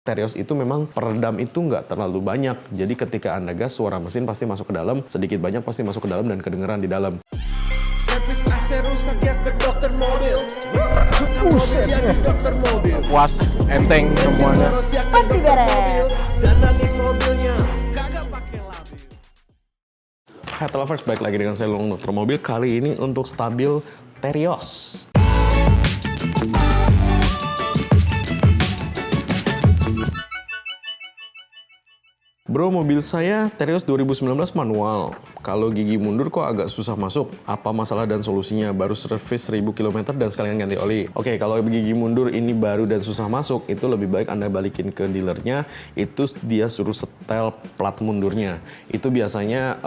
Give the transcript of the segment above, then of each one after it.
Terios itu memang peredam itu nggak terlalu banyak. Jadi ketika Anda gas, suara mesin pasti masuk ke dalam, sedikit banyak pasti masuk ke dalam dan kedengeran di dalam. Servis AC rusak ya ke dokter mobil. Mobil ya ke dokter mobil. Puas, enteng semuanya. Pasti beres. Dan nanti mobilnya kagak pakai labil. Hai lovers, balik lagi dengan saya Lulung Dokter Mobil. Kali ini untuk stabil Terios. Bro, mobil saya Terios 2019 manual. Kalau gigi mundur kok agak susah masuk. Apa masalah dan solusinya? Baru servis 1000 km dan sekalian ganti oli. Oke, kalau gigi mundur ini baru dan susah masuk, itu lebih baik Anda balikin ke dealernya. Itu dia suruh setel plat mundurnya. Itu biasanya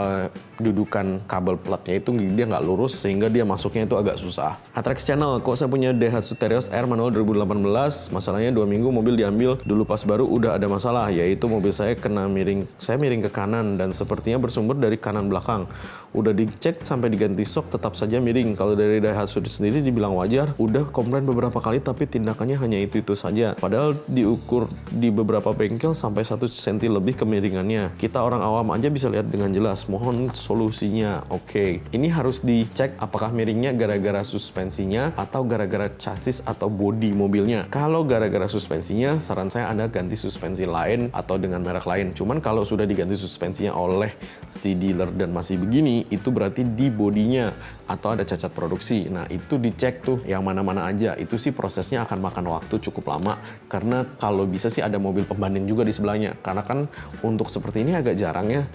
dudukan kabel platnya itu dia nggak lurus sehingga dia masuknya itu agak susah. Atrex Channel, kok saya punya Daihatsu Terios R manual 2018. Masalahnya 2 minggu mobil diambil. Dulu pas baru udah ada masalah, yaitu mobil saya kena saya miring ke kanan dan sepertinya bersumber dari kanan belakang. Udah dicek sampai diganti sok tetap saja miring. Kalau dari Daihatsu sendiri dibilang wajar. Udah komplain beberapa kali tapi tindakannya hanya itu-itu saja. Padahal diukur di beberapa bengkel sampai 1 cm lebih kemiringannya. Kita orang awam aja bisa lihat dengan jelas. Mohon solusinya. Oke. Ini harus dicek apakah miringnya gara-gara suspensinya atau gara-gara chassis atau bodi mobilnya. Kalau gara-gara suspensinya, saran saya Anda ganti suspensi lain atau dengan merek lain. Cuman kalau sudah diganti suspensinya oleh si dealer dan masih begini, itu berarti di bodinya atau ada cacat produksi. Nah, itu dicek tuh yang mana-mana aja. Itu sih prosesnya akan makan waktu cukup lama. Karena kalau bisa sih ada mobil pembanding juga di sebelahnya. Karena kan untuk seperti ini agak jarang ya.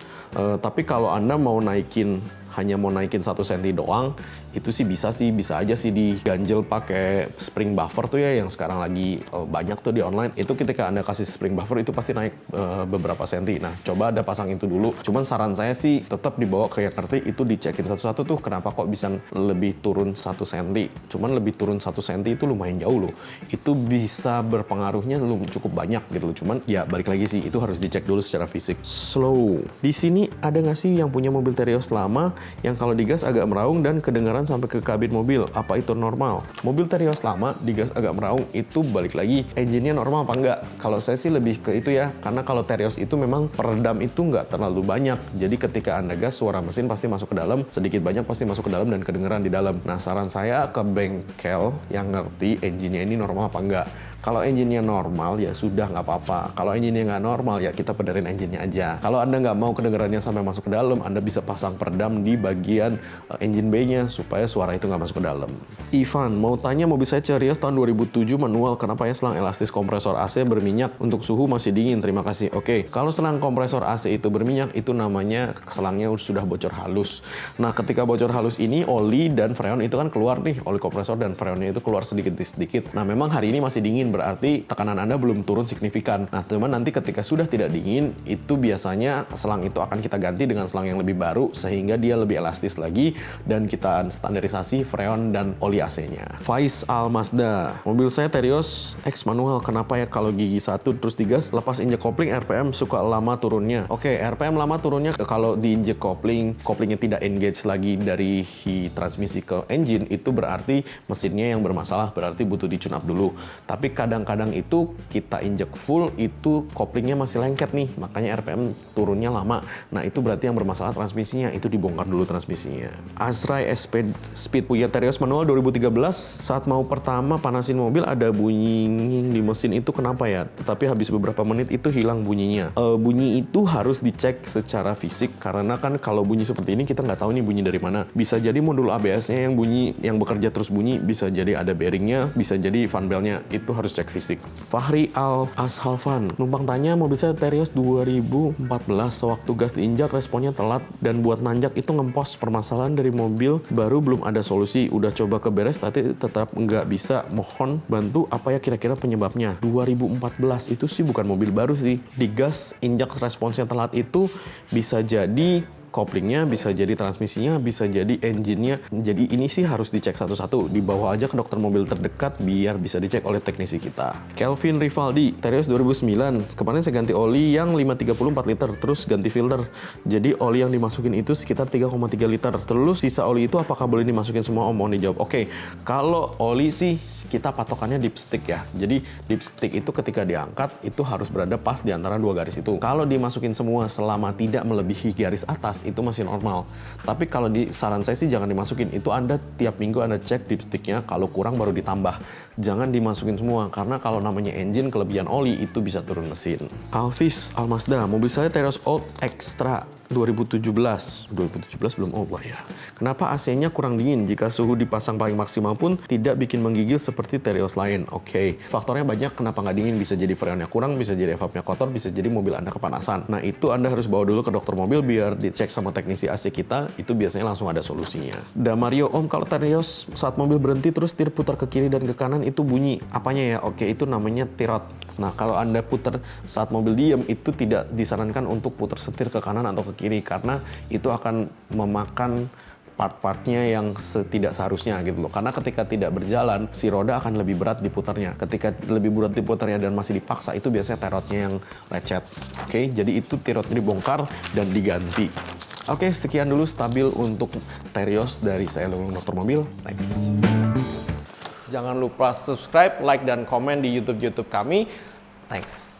Tapi kalau Anda hanya mau naikin 1 cm doang, itu sih bisa aja sih diganjel pakai spring buffer tuh ya, yang sekarang lagi banyak tuh di online. Itu ketika Anda kasih spring buffer itu pasti naik beberapa senti. Nah, coba Anda pasang itu dulu. Cuman saran saya sih tetap dibawa ke yang ngerti, itu dicekin satu-satu tuh kenapa kok bisa lebih turun 1 cm. Cuman lebih turun 1 cm itu lumayan jauh loh. Itu bisa berpengaruhnya cukup banyak gitu loh. Cuman ya balik lagi sih, itu harus dicek dulu secara fisik. Slow. Di sini ada nggak sih yang punya mobil Terios lama yang kalau digas agak meraung dan kedengaran sampai ke kabin mobil? Apa itu normal? Mobil Terios lama digas agak meraung itu balik lagi engine-nya normal apa enggak? Kalau saya sih lebih ke itu ya, karena kalau Terios itu memang peredam itu nggak terlalu banyak. Jadi ketika Anda gas, suara mesin pasti masuk ke dalam, sedikit banyak pasti masuk ke dalam dan kedengeran di dalam. Nah, saran saya ke bengkel yang ngerti engine-nya ini normal apa enggak. Kalau engine-nya normal ya sudah nggak apa-apa. Kalau engine-nya nggak normal ya kita benerin engine-nya aja. Kalau Anda nggak mau kedengarannya sampai masuk ke dalam, Anda bisa pasang peredam di bagian engine bay-nya supaya suara itu nggak masuk ke dalam. Ivan, mau tanya mobil saya Terios tahun 2007 manual, kenapa ya selang elastis kompresor AC berminyak untuk suhu masih dingin? Terima kasih. Oke, kalau selang kompresor AC itu berminyak, itu namanya selangnya sudah bocor halus. Nah, ketika bocor halus ini, oli dan freon itu kan keluar nih, oli kompresor dan freonnya itu keluar sedikit. Nah, memang hari ini masih dingin, berarti tekanan Anda belum turun signifikan. Nah, teman nanti ketika sudah tidak dingin, itu biasanya selang itu akan kita ganti dengan selang yang lebih baru sehingga dia lebih elastis lagi dan kita standarisasi freon dan oli AC-nya. Faisal Mazda, mobil saya Terios X manual, kenapa ya kalau gigi 1 terus digas, lepas injek kopling RPM suka lama turunnya? Oke, RPM lama turunnya kalau diinjek koplingnya tidak engage lagi dari transmisi ke engine, itu berarti mesinnya yang bermasalah, berarti butuh di tune up dulu. Tapi kadang-kadang itu kita injek full, itu koplingnya masih lengket nih, makanya RPM turunnya lama. Nah, itu berarti yang bermasalah transmisinya, itu dibongkar dulu transmisinya. Azrai Speed punya Terios manual 2013, saat mau pertama panasin mobil ada bunyi di mesin, itu kenapa ya? Tetapi habis beberapa menit itu hilang bunyinya. Bunyi itu harus dicek secara fisik, karena kan kalau bunyi seperti ini kita nggak tahu nih bunyi dari mana. Bisa jadi modul ABS-nya yang bunyi, yang bekerja terus bunyi, bisa jadi ada bearingnya, bisa jadi fan bell-nya, itu harus cek fisik. Fahri Al-Ashalfan, numpang tanya, mobil saya Terios 2014, sewaktu gas diinjak responnya telat dan buat nanjak itu ngempos. Permasalahan dari mobil baru belum ada solusi, udah coba ke beres tapi tetap nggak bisa. Mohon bantu, apa ya kira-kira penyebabnya? 2014 itu sih bukan mobil baru sih. Digas injak responsnya telat itu bisa jadi koplingnya, bisa jadi transmisinya, bisa jadi engine-nya. Jadi ini sih harus dicek satu-satu. Dibawa aja ke dokter mobil terdekat biar bisa dicek oleh teknisi kita. Kelvin Rivaldi, Terios 2009. Kemarin saya ganti oli yang 530 4 liter, terus ganti filter. Jadi oli yang dimasukin itu sekitar 3,3 liter. Terus sisa oli itu apakah boleh dimasukin semua? Om, mohon dijawab. Oke, kalau oli sih kita patokannya dipstick ya. Jadi dipstick itu ketika diangkat itu harus berada pas di antara dua garis itu. Kalau dimasukin semua selama tidak melebihi garis atas itu masih normal. Tapi kalau di saran saya sih jangan dimasukin. Itu Anda tiap minggu Anda cek dipsticknya, kalau kurang baru ditambah. Jangan dimasukin semua karena kalau namanya engine kelebihan oli itu bisa turun mesin. Alvis Almazda, mobil saya Terios Old Extra 2017 belum obat ya. Kenapa AC-nya kurang dingin? Jika suhu dipasang paling maksimal pun tidak bikin menggigil seperti Terios lain. Oke, faktornya banyak kenapa nggak dingin. Bisa jadi freonnya kurang, bisa jadi evapnya kotor, bisa jadi mobil Anda kepanasan. Nah itu Anda harus bawa dulu ke dokter mobil biar dicek sama teknisi AC kita. Itu biasanya langsung ada solusinya. Damario, Om, kalau Terios saat mobil berhenti terus setir putar ke kiri dan ke kanan itu bunyi. Apanya ya? Oke, itu namanya tirot. Nah kalau Anda putar saat mobil diem itu tidak disarankan untuk putar setir ke kanan atau ke kiri karena itu akan memakan part-partnya yang tidak seharusnya gitu loh. Karena ketika tidak berjalan, si roda akan lebih berat diputarnya. Ketika lebih berat diputarnya dan masih dipaksa, itu biasanya tirotnya yang lecet. Oke, jadi itu tirotnya dibongkar dan diganti. Oke, sekian dulu stabil untuk Terios dari saya Lulung Dokter Mobil. Next. Jangan lupa subscribe, like, dan komen di YouTube kami. Thanks.